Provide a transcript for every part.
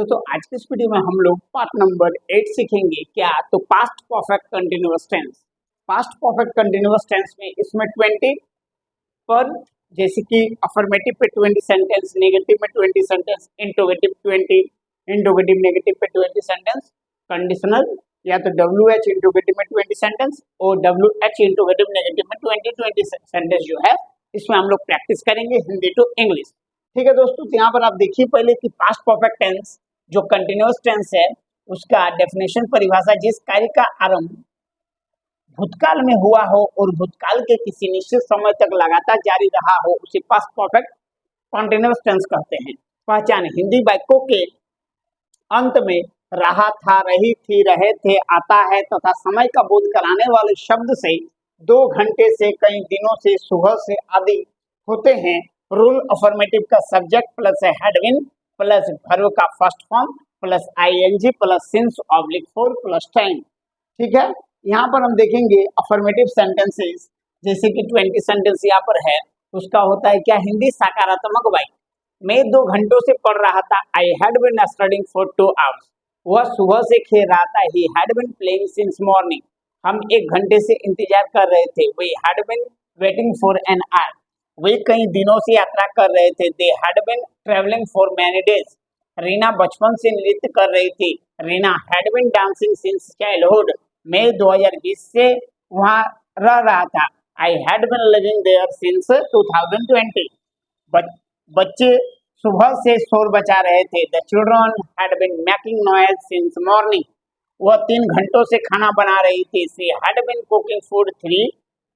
तो आज की इस वीडियो में हम लोग पार्ट नंबर 8 सीखेंगे क्या तो past perfect continuous tense. Past perfect continuous tense में इसमें 20 पर जैसे कि अफर्मेटिव पे 20 सेंटेंस, नेगेटिव में 20 सेंटेंस, इंट्रोगेटिव 20, इंट्रोगेटिव नेगेटिव पे 20 सेंटेंस, कंडीशनल या तो WH इंट्रोगेटिव में 20 सेंटेंस और WH इंट्रोगेटिव नेगेटिव में 20 सेंटेंस जो है इसमें हम लोग प्रैक्टिस करेंगे हिंदी टू इंग्लिश। ठीक है दोस्तों, तो यहाँ पर आप देखिए पहले कि पास्ट परफेक्ट टेंस जो कंटिन्यूअस टेंस है उसका डेफिनेशन परिभाषा, जिस कार्य का आरंभ भूतकाल में हुआ हो और भूतकाल के किसी निश्चित समय तक लगातार जारी रहा हो उसे पास्ट परफेक्ट कंटिन्यूअस टेंस कहते हैं। पहचान, हिंदी वाक्यों के अंत में रहा था, रही थी, रहे थे, आता है तथा समय का बोध कराने वाले शब्द से 2 घंटे से, कई दिनों से, सुबह से आदि होते हैं। रूल अफर्मेटिव का subject plus had been plus verb का first form plus ING plus since oblique for plus time. ठीक है, यहाँ पर हम देखेंगे अफर्मेटिव सेंटेंसेस जैसे कि 20 सेंटेंस यहाँ पर है, उसका होता है क्या, हिंदी सकारात्मक वाक्य। मैं 2 घंटों से पढ़ रहा था, I had been studying for 2 hours. वह सुबह से खेल रहा था, he had been playing since morning. हम 1 घंटे से इंतजार कर रहे थे, we had been waiting for an hour. वे कई दिनों से यात्रा कर रहे थे, they had been travelling for many days. Reena बचपन से नृत्य कर रही थी, Reena had been dancing since childhood. मैं 2020 से वहां रह रहा था, I had been living there since 2020। बच्चे सुबह से शोर बचा रहे थे, the children had been making noise since morning. वह 3 घंटों से खाना बना रही थी, she had been cooking food 3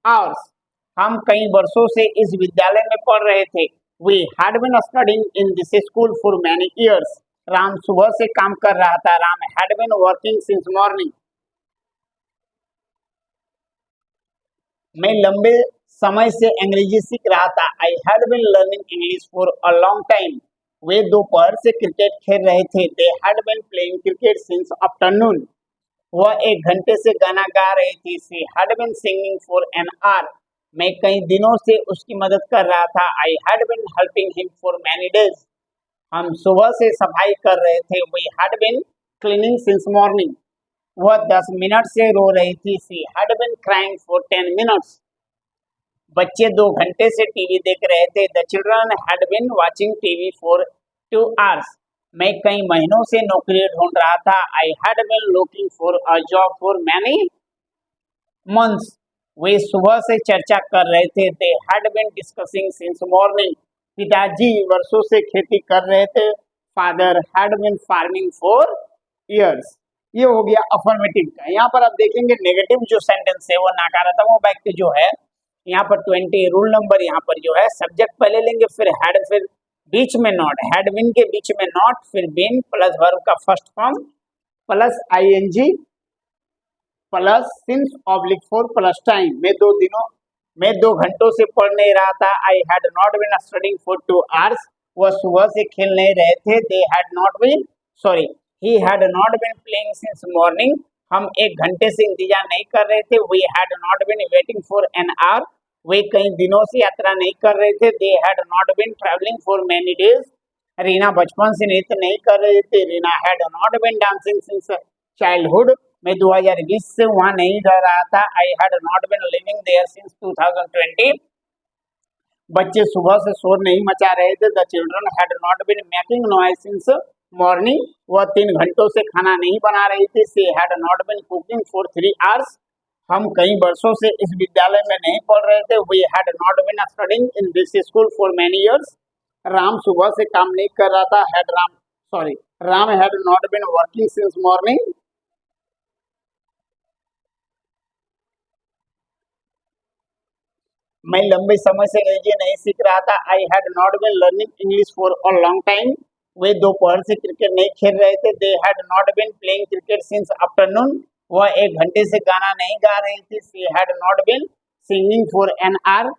hours. हम कई वर्षों से इस विद्यालय में पढ़ रहे थे, we had been studying in this school for many years. Ram सुबह से काम कर रहा था, Ram had been working since morning. मैं लंबे समय से अंग्रेजी सीख रहा था, I had been learning English for a long time. वे दोपहर से क्रिकेट खेल रहे थे, they had been playing cricket since afternoon. वह 1 घंटे से गाना गा रही थी, she had been singing for an hour. मैं कई दिनों से उसकी मदद कर रहा था, I had been helping him for many days. हम सुबह से सफाई कर रहे थे, we had been cleaning since morning. वह 10 मिनट से रो रही थी, she had been crying for 10 minutes. बच्चे 2 घंटे से टीवी देख रहे थे, the children had been watching TV for 2 hours. मैं कई महीनों से नौकरी ढूंढ रहा था, I had been looking for a job for many months. वे सुबह से चर्चा कर रहे थे, they had been discussing since morning. पिताजी वर्षों से खेती कर रहे थे, father had been farming for years. ये हो गया अफर्मेटिव का। यहाँ पर आप देखेंगे नेगेटिव जो सेंटेंस है वो नकारात्मक वाक्य जो है, यहाँ पर 20 रूल नंबर, यहाँ पर जो है सब्जेक्ट पहले लेंगे, फिर हैड, फिर बीच में नॉट, हैड बीन के बीच में नॉट, फिर बीन प्लस वर्ब का first form plus ING plus since oblique for plus time. मैं 2 घंटों से पढ़ नहीं रहा था, I had not been studying for 2 hours. वह सुबह से खेल नहीं रहे थे, they had not been sorry he had not been playing since morning. हम 1 घंटे से इंतजार नहीं कर रहे थे, we had not been waiting for an hour. वे कई दिनों से यात्रा नहीं कर रहे थे, they had not been travelling for many days. Reena बचपन से नृत्य नहीं कर रही थी, Reena had not been dancing since childhood. मैं 2020 से वहां नहीं रह रहा था, I had not been living there since 2020। बच्चे सुबह से शोर नहीं मचा रहे थे, the children had not been making noise since morning. वह 3 घंटों से खाना नहीं बना रही थी, she had not been cooking for 3 hours. हम कई वर्षों से इस विद्यालय में नहीं पढ़ रहे थे, we had not been studying in this school for many years. Ram सुबह से काम नहीं कर रहा था, Ram had not been working since morning. मैं लंबे समय से अंग्रेजी नहीं सीख रहा था, I had not been learning English for a long time. वे दोपहर से क्रिकेट नहीं खेल रहे थे, they had not been playing cricket since afternoon. वह 1 घंटे से गाना नहीं गा रही थी, she had not been singing for an hour.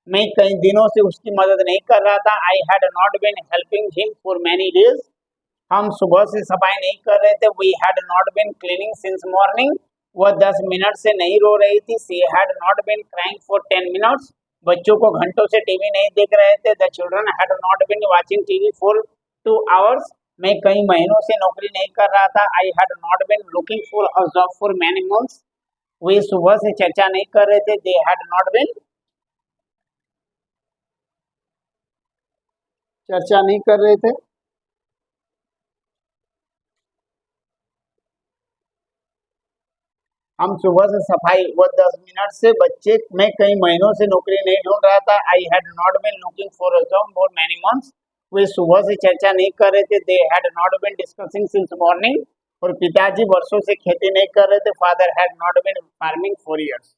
मैं कई दिनों से उसकी मदद नहीं कर रहा था, I had not been helping him for many days. हम सुबह से सफाई नहीं कर रहे थे, we had not been cleaning since morning. वह 10 मिनट से नहीं रो रही थी, she had not been crying for 10 minutes. बच्चों को घंटों से टीवी नहीं देख रहे थे, the children had not been watching TV for 2 hours. मैं कई महीनों से नौकरी नहीं कर रहा था। I had not been looking for a job for many months. वे सुबह से चर्चा नहीं कर रहे थे। दे हैड नॉट बीन चर्चा नहीं कर रहे थे। हम सुबह से सफाई व 10 मिनट से बच्चे। मैं कई महीनों से नौकरी नहीं ढूंढ रहा था। I had not been looking for a job for many months. वे सुबह से चर्चा नहीं कर रहे थे। They had not been discussing since morning. और पिताजी वर्षों से खेती नहीं कर रहे थे। Father had not been farming for years.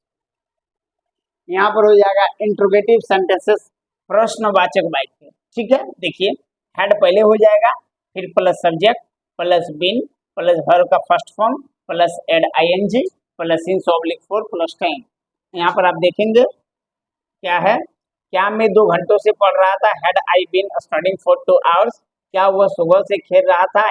यहाँ पर हो जाएगा इंट्रोगेटिव सेंटेंसेस, प्रश्नवाचक वाक्य। ठीक है, देखिए हैड पहले हो जाएगा, फिर plus subject plus been plus verb का first form plus ed ING plus since oblique for plus time. यहाँ पर आप देखेंगे क्या है, क्या मैं 2 घंटों से पढ़ रहा था। Had I been studying for 2 hours. क्या वह सुबह से खेल रहा था।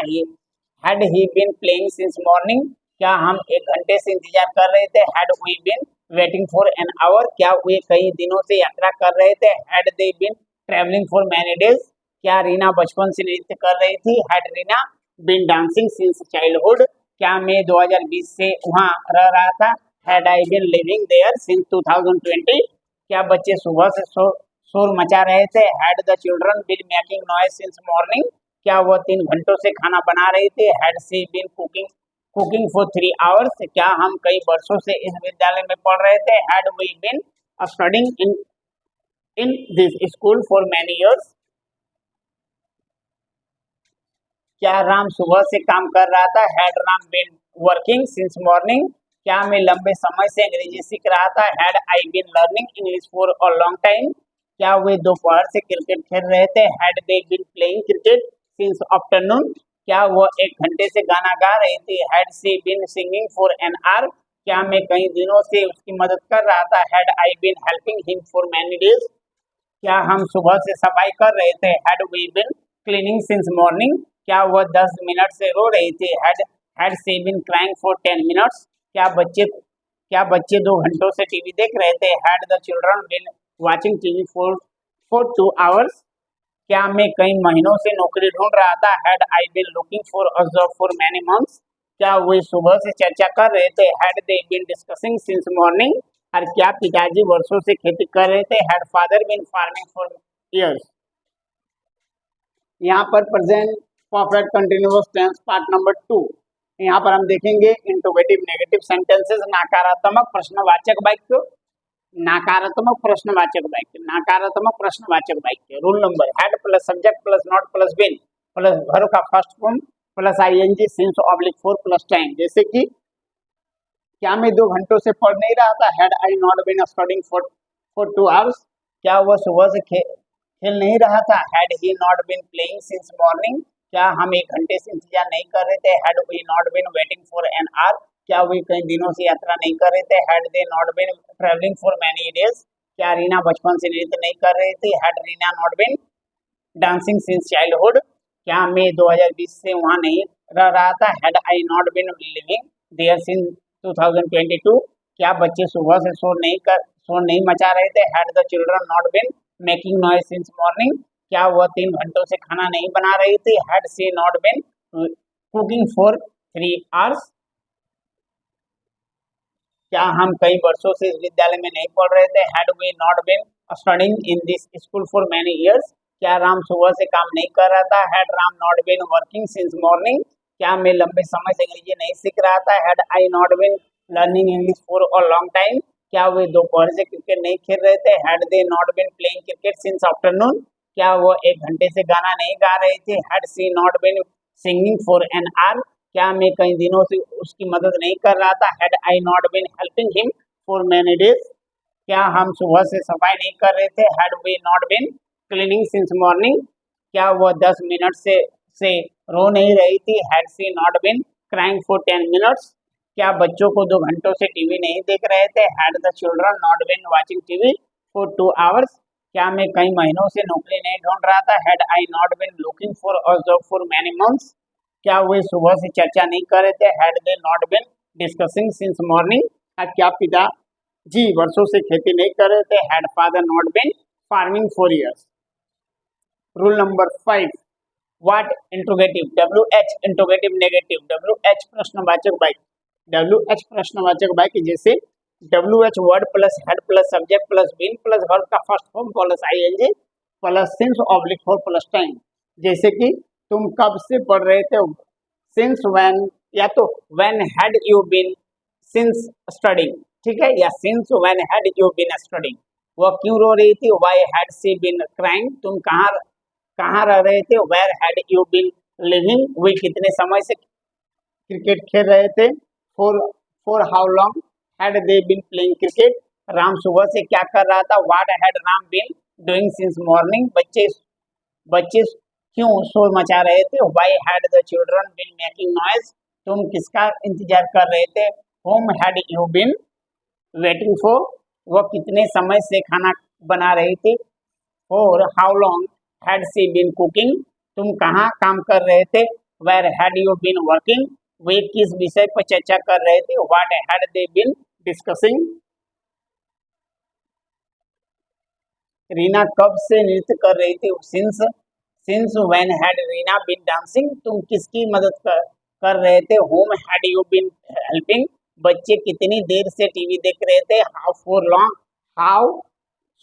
Had he been playing since morning. क्या हम 1 घंटे से इंतजार कर रहे थे। Had we been waiting for an hour. क्या वे कई दिनों से यात्रा कर रहे थे। Had they been travelling for many days. क्या रीना बचपन से नृत्य कर रही थी। Had Reena been dancing since childhood. क्या मैं 2020 से वहाँ रह रहा था। Had I been living there since 2020। क्या बच्चे सुबह से शोर मचा रहे थे। Had the children been making noise since morning. क्या वह 3 घंटों से खाना बना रहे थे। Had she been cooking for 3 hours. क्या हम कई वर्षों से इस विद्यालय में पढ़ रहे थे। Had we been studying in this school for many years. क्या राम सुबह से काम कर रहा था। Had Ram been working since morning. क्या मैं लंबे समय से अंग्रेजी सीख रहा था। Had I been learning English for a long time. क्या वे दोपहर से क्रिकेट खेल रहे थे। Had they been playing cricket since afternoon. क्या वह 1 घंटे से गाना गा रही थी। Had she been singing for an hour. क्या मैं कई दिनों से उसकी मदद कर रहा था। Had I been helping him for many days. क्या हम सुबह से सफाई कर रहे थे। Had we been cleaning since morning. क्या वह 10 मिनट से रो रही थी। Had she been crying for 10 minutes. क्या बच्चे 2 घंटों से टीवी देख रहे थे। Had the children been watching TV for 2 hours. क्या मैं कई महीनों से नौकरी ढूंढ रहा था। Had I been looking for a job for many months. क्या वे सुबह से चर्चा कर रहे थे। Had they been discussing since morning. और क्या पिताजी वर्षों से खेती कर रहे थे। Had father been farming for years. यहाँ पर present perfect continuous tense part number 2। यहाँ पर हम देखेंगे इंट्रोगेटिव नेगेटिव सेंटेंसेस, नकारात्मक प्रश्नवाचक वाक्य, नकारात्मक प्रश्नवाचक वाक्य, नकारात्मक प्रश्नवाचक वाक्य। Rule number, had plus subject plus not plus been plus verb का first form plus ING since oblique for plus time. जैसे कि क्या मैं 2 घंटों से पढ़ नहीं रहा था। Had I not been studying for 2 hours. क्या वह सुबह से खेल नहीं रहा था। Had he not been playing since morning. क्या हम 1 घंटे से इंतजार नहीं कर रहे थे। Had we not been waiting for an hour. क्या वे कई दिनों से यात्रा नहीं कर रहे थे। Had they not been travelling for many days. क्या रीना बचपन से नृत्य नहीं कर रही थी। Had Reena not been dancing since childhood. क्या मैं 2020 से वहाँ नहीं रह रहा था। Had I not been living there since 2022। क्या बच्चे सुबह से शोर नहीं मचा रहे थे। Had the children not been making noise since morning. क्या वह 3 घंटों से खाना नहीं बना रही थी। Had she not been cooking for 3 hours. क्या हम कई वर्षों से इस विद्यालय में नहीं पढ़ रहे थे। Had we not been studying in this school for many years. क्या राम सुबह से काम नहीं कर रहा था। Had Ram not been working since morning. क्या मैं लंबे समय से अंग्रेजी नहीं सीख रहा था। Had I not been learning English for a long time. क्या वे दोपहर से क्रिकेट नहीं खेल रहे थे। Had they not been playing cricket since afternoon. क्या वह 1 घंटे से गाना नहीं गा रही थी। Had she not been singing for an hour. क्या मैं कई दिनों से उसकी मदद नहीं कर रहा था। Had I not been helping him for many days. क्या हम सुबह से सफाई नहीं कर रहे थे। Had we not been cleaning since morning. क्या वह 10 मिनट से रो नहीं रही थी। Had she not been crying for 10 minutes. क्या बच्चों को 2 घंटों से टीवी नहीं देख रहे थे। Had the children not been watching TV for 2 hours. क्या मैं कई महीनों से नौकरी नहीं ढूंढ रहा था। Had I not been looking for a job for many months. क्या वे सुबह से चर्चा नहीं कर रहे थे। Had they not been discussing since morning. क्या पिताजी वर्षों से खेती नहीं कर रहे थे। Had father not been farming for years. Rule number 5, what interrogative, W H interrogative negative, W H प्रश्नवाचक वाक्य, डब्ल्यू एच प्रश्नवाचक वाक्य जैसे W H word plus had plus subject plus been plus verb का first form plus ING plus since oblique for plus time. जैसे कि तुम कब से पढ़ रहे थे, सिंस व्हेन, या तो when had you been since studying, ठीक है, या since when had you been studying. वह क्यों रो रही थी, why had she been crying, तुम कहाँ कहाँ रह रहे थे, where had you been living, वे कितने समय से क्रिकेट खेल रहे थे, for for how long had they been playing cricket, Ram सुबह से क्या कर रहा था, what had Ram been doing since morning, बच्चे बच्चे क्यों शोर मचा रहे थे, why had the children been making noise, तुम किसका इंतजार कर रहे थे, whom had you been waiting for, वह कितने समय से खाना बना रही थी, for how long had she been cooking, तुम कहाँ काम कर रहे थे, where had you been working, वे किस विषय पर चर्चा कर रहे थे, what had they been discussing. Reena कब से नृत्य कर रही थी, since since when had Reena been dancing, तुम किसकी मदद कर रहे थे, whom had you been helping, बच्चे कितनी देर से टीवी देख रहे थे, how for long how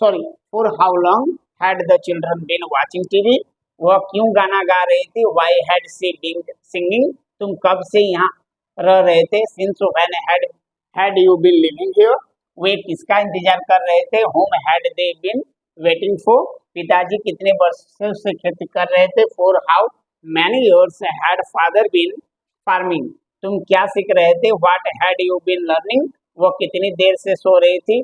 sorry for how long had the children been watching TV, वह क्यों गाना गा रही थी, why had she been singing, तुम कब से यहाँ रह रहे थे, since when had you been living here, वे किसका इंतजार कर रहे थे, whom had they been waiting for, पिताजी कितने वर्षों से खेती कर रहे थे, for how many years had father been farming, तुम क्या सीख रहे थे, what had you been learning, वह कितनी देर से सो रही थी,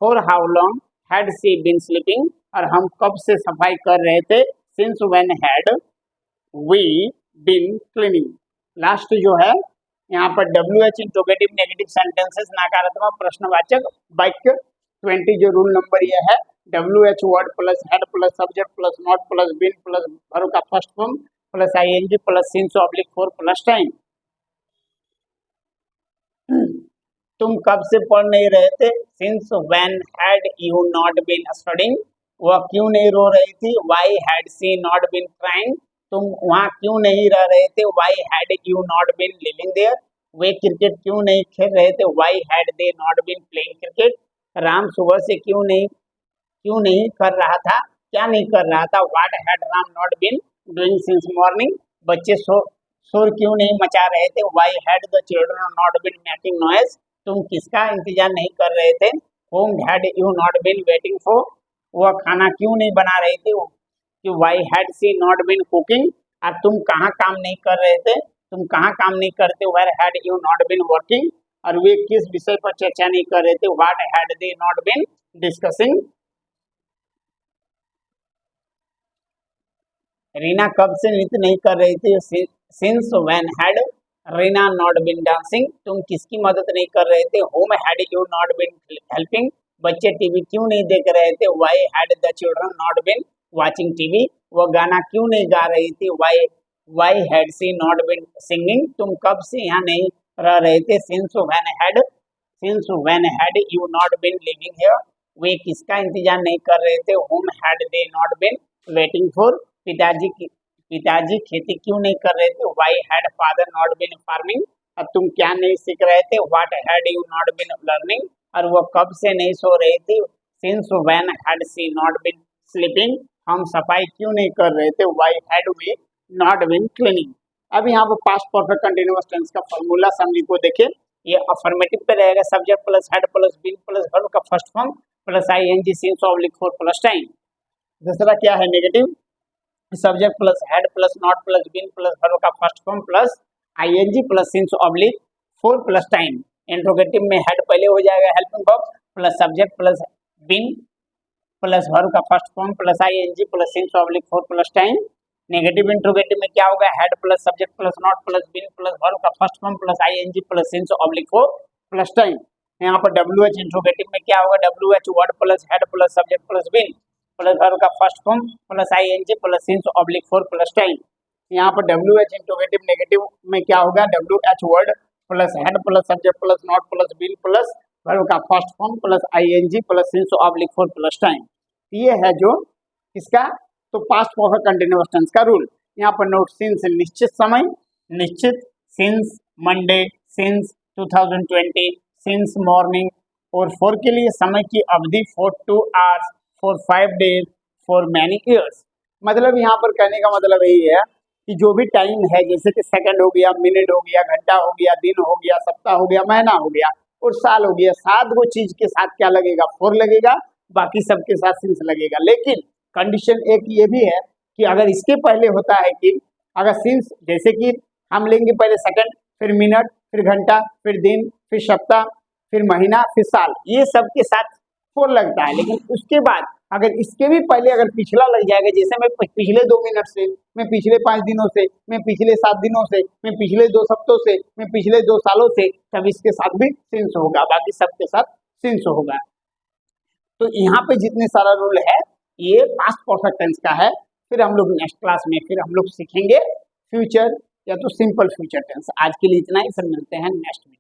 for how long had she been sleeping, और हम कब से सफाई कर रहे थे, since when had we been cleaning. Last जो है यहाँ पर W H interrogative negative sentences नकारात्मक प्रश्नवाचक वाक्य 20 जो रूल नंबर ये है, W H word plus had plus subject plus not plus been plus verb का first form plus ING plus since oblique for plus time. तुम कब से पढ़ नहीं रहे थे, since when had you not been studying, वह क्यों नहीं रो रही थी, why had she not been crying, तुम वहाँ क्यों नहीं रह रहे थे, why had you not been living there, वे क्रिकेट क्यों नहीं खेल रहे थे, why had they not been playing cricket, Ram सुबह से क्यों नहीं कर रहा था, क्या नहीं कर रहा था, what had Ram not been doing since morning, बच्चे शोर क्यों नहीं मचा रहे थे, why had the children not been making noise, तुम किसका इंतजार नहीं कर रहे थे, whom had you not been waiting for, वह खाना क्यों नहीं बना रही थी, कि why had she not been cooking, और तुम कहाँ काम नहीं कर रहे थे, तुम कहाँ काम नहीं करते, where had you not been working, और वे किस विषय पर चर्चा नहीं कर रहे थे, what had they not been discussing. Reena कब से नृत्य नहीं कर रही थी, since when had Reena not been dancing, तुम किसकी मदद नहीं कर रहे थे, whom had you not been helping, बच्चे टीवी क्यों नहीं देख रहे थे, why had the children not been watching TV, वह गाना क्यों नहीं गा रही थी, why had she not been singing, तुम कब से यहाँ नहीं रह रहे थे, since when had you not been living here, वे किसका इंतजार नहीं कर रहे थे, whom had they not been waiting for, पिताजी खेती क्यों नहीं कर रहे थे, why had father not been farming, अब तुम क्या नहीं सीख रहे थे, what had you not been learning, और वह कब से नहीं सो रही थी, since when had she not been sleeping, हम सफाई क्यों नहीं कर रहे थे, why had we not been cleaning. अब यहाँ पर पास्ट परफेक्ट कंटिन्यूअस टेंस का फॉर्मूला समरी को देखें, ये अफर्मेटिव पे रहेगा, subject plus had plus been plus verb का first form plus ING since oblique for plus time. दूसरा क्या है negative, subject plus had plus not plus been plus verb का first form plus ING plus since oblique for plus time. Interrogative में head पहले हो जाएगा helping verb plus subject plus been plus verb का first form plus ING plus since oblique for plus time. Negative interrogative में क्या होगा, had plus subject plus not plus been plus verb का first form plus ING plus since oblique for plus time. यहाँ पर W H interrogative में क्या होगा, W H word plus had plus subject plus been plus verb का first form plus ING plus since oblique for plus time. यहाँ पर W H interrogative negative में क्या होगा, W H word plus had plus subject plus not plus been plus verb का first form plus ING plus since oblique for plus time. ये है जो इसका तो पास्ट परफेक्ट कंटिन्यूअस टेंस का रूल। यहाँ पर नोट सिंस निश्चित समय, निश्चित, since Monday, since 2020, since morning, और फॉर के लिए समय की अवधि for 2 hours, for 5 days, for many years. मतलब यहाँ पर कहने का मतलब यही है कि जो भी टाइम है, जैसे कि सेकंड हो गया, मिनट हो गया, घंटा हो गया, दिन हो गया, सप्ताह हो गया, महीना हो गया और साल हो गया, 7 गो चीज के साथ क्या लगेगा, फॉर लगेगा, बाकी सबके साथ सिंस लगेगा। लेकिन कंडीशन एक ये भी है कि अगर इसके पहले होता है कि अगर सिंस, जैसे कि हम लेंगे पहले सेकंड, फिर मिनट, फिर घंटा, फिर दिन, फिर सप्ताह, फिर महीना, फिर साल, ये सब के साथ फॉर लगता है। लेकिन उसके बाद अगर इसके भी पहले अगर पिछला लग जाएगा, जैसे मैं पिछले 2 मिनट से, मैं पिछले 5 दिनों से, मैं पिछले 7 दिनों से, मैं पिछले 2 हफ्तों से, मैं पिछले 2 सालों से, तब इसके साथ भी सिंस होगा, बाकी सबके साथ सिंस होगा। तो यहाँ पे जितने सारा रूल है ये पास्ट परफेक्ट टेंस का है। फिर हम लोग नेक्स्ट क्लास में फिर हम लोग सीखेंगे फ्यूचर या तो सिंपल फ्यूचर टेंस। आज के लिए इतना ही, फिर मिलते हैं नेक्स्ट वीडियो।